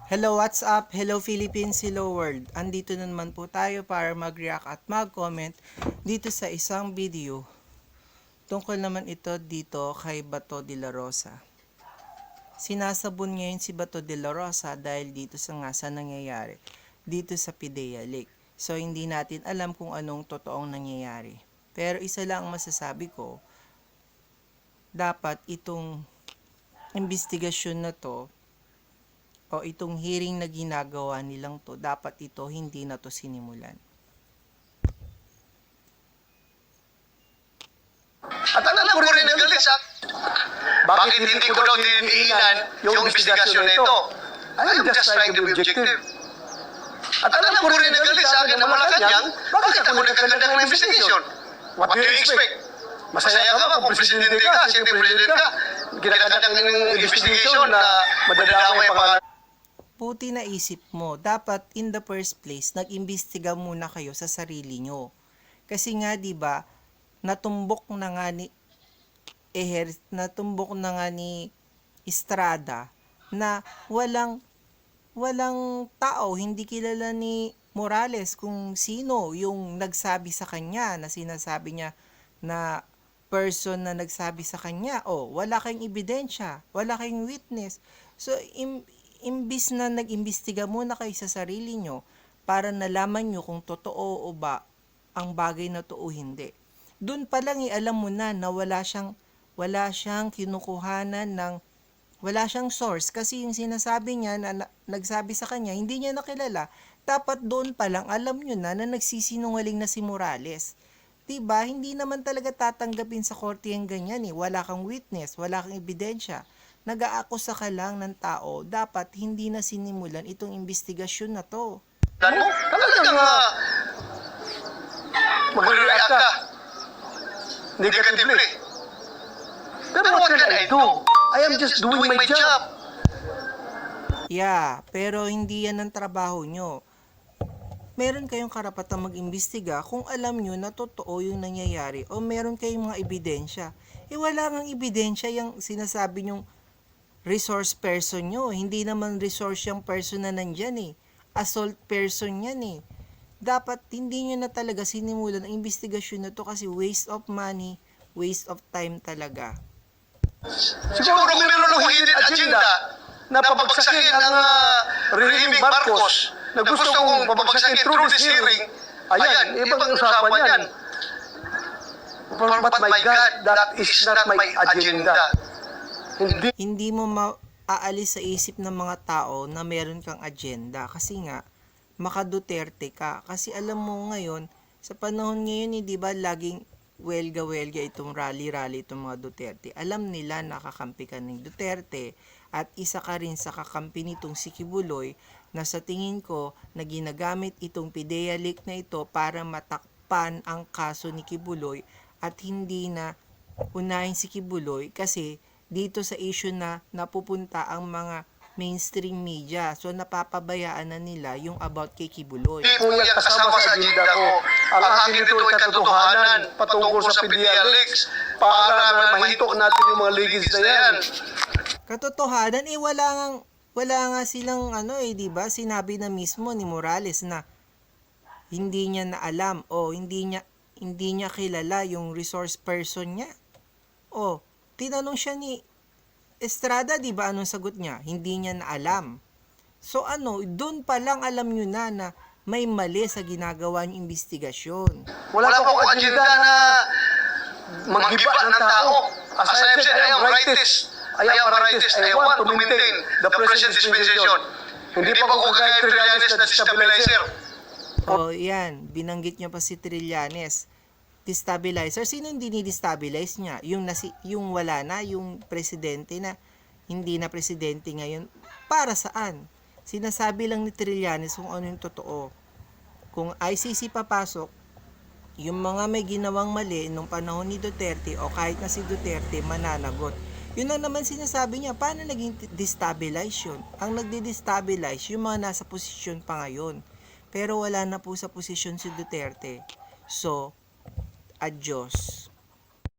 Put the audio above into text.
Hello, what's up? Hello Philippines, hello world. Andito na naman po tayo para mag-react at mag-comment dito sa isang video. Tungkol naman ito dito kay Bato de la Rosa. Sinasabon ngayon si Bato de la Rosa dahil dito sa nangyayari dito sa Pidea Lake. So hindi natin alam kung anong totoong nangyayari. Pero isa lang ang masasabi ko, dapat itong investigasyon na to o itong hearing na ginagawa nilang to, dapat ito hindi na to sinimulan. At alam ko rin ang galit sa bakit hindi ko daw dinidiinan yung investigasyon na ito. I'm just trying to be objective. At alam ko rin ang galit sa akin na Malacanang, bakit ako nagkakandak ng investigation? What do you expect? Masaya ka ba kung presidente ka, siyempre presidente ka, kinakandak ng investigation na madadamay ang pangalan? Puti na isip mo, dapat in the first place, nag-imbestiga muna kayo sa sarili nyo. Kasi nga 'di ba, natumbok na nga ni Estrada na walang tao, hindi kilala ni Morales kung sino yung nagsabi sa kanya, na sinasabi niya na person na nagsabi sa kanya. Wala kayong ebidensya, wala kayong witness. So imbis na nag-imbestiga muna kayo sa sarili nyo para nalaman nyo kung totoo o ba ang bagay na to o hindi. Doon pa lang alam mo na wala siyang kinukuhanan ng, wala siyang source, kasi yung sinasabi niya na nagsabi sa kanya hindi niya nakilala. Dapat doon pa lang alam nyo na nagsisinungaling na si Morales. Diba? Hindi naman talaga tatanggapin sa korte yung ganyan Wala kang witness, wala kang ebidensya. Nag-aakusa ka lang ng tao, dapat hindi na sinimulan itong investigasyon na to. Talagang mag-react ka negatively. Pero what can I do? I am just doing my job. Yeah, pero hindi yan ang trabaho nyo. Meron kayong karapatang mag-imbestiga kung alam nyo na totoo yung nangyayari o meron kayong mga ebidensya. Wala ngang ebidensya yung sinasabi nyong resource person nyo. Hindi naman resource yung person na nandyan Assault person yan Dapat hindi nyo na talaga sinimulan ang investigasyon na to kasi waste of money, waste of time talaga. Siguro kung meron ng hidden agenda na pabagsakin ang Regime Marcos na gusto kong pabagsakin through this hearing, ayan, ibang usapan yan. But my God, that is not my agenda. Hindi mo maaalis sa isip ng mga tao na meron kang agenda kasi nga maka-Duterte ka. Kasi alam mo ngayon, sa panahon ngayon, di ba, laging welga itong rally itong mga Duterte. Alam nila nakakampi ka ng Duterte at isa ka rin sa kakampi nitong si Kibuloy na sa tingin ko na ginagamit itong Pidea Lake na ito para matakpan ang kaso ni Kibuloy at hindi na unahin si Kibuloy kasi dito sa issue na napupunta ang mga mainstream media. So napapabayaan na nila yung about kay Kibuloy. Hindi po yan kasama sa agenda ko. Ang akin ito ay katotohanan patungkol sa Pidea Lakes para mahitok natin yung mga ligis na yan. Katotohanan wala nga silang di ba? Sinabi na mismo ni Morales na hindi niya na alam o hindi niya kilala yung resource person niya. Tinanong siya ni Estrada, di ba, anong sagot niya? Hindi niya na alam. So doon pa lang alam nyo na may mali sa ginagawa niyong investigasyon. Wala po akong agenda na magiba ng tao. As I have said, I am rightist. I want to maintain the present dispensation. Hindi pa ako kagaya Trillanes na destabilizer. Yan. Binanggit niya pa si Trillanes. Destabilizer. Sino hindi ni-destabilize niya? Yung wala na, yung presidente na hindi na presidente ngayon. Para saan? Sinasabi lang ni Trillanes kung ano yung totoo. Kung ICC papasok, yung mga may ginawang mali nung panahon ni Duterte o kahit na si Duterte mananagot. Yun ang naman sinasabi niya. Paano naging destabilize yun? Ang nagde-destabilize yung mga nasa posisyon pa ngayon. Pero wala na po sa posisyon si Duterte. So, adios.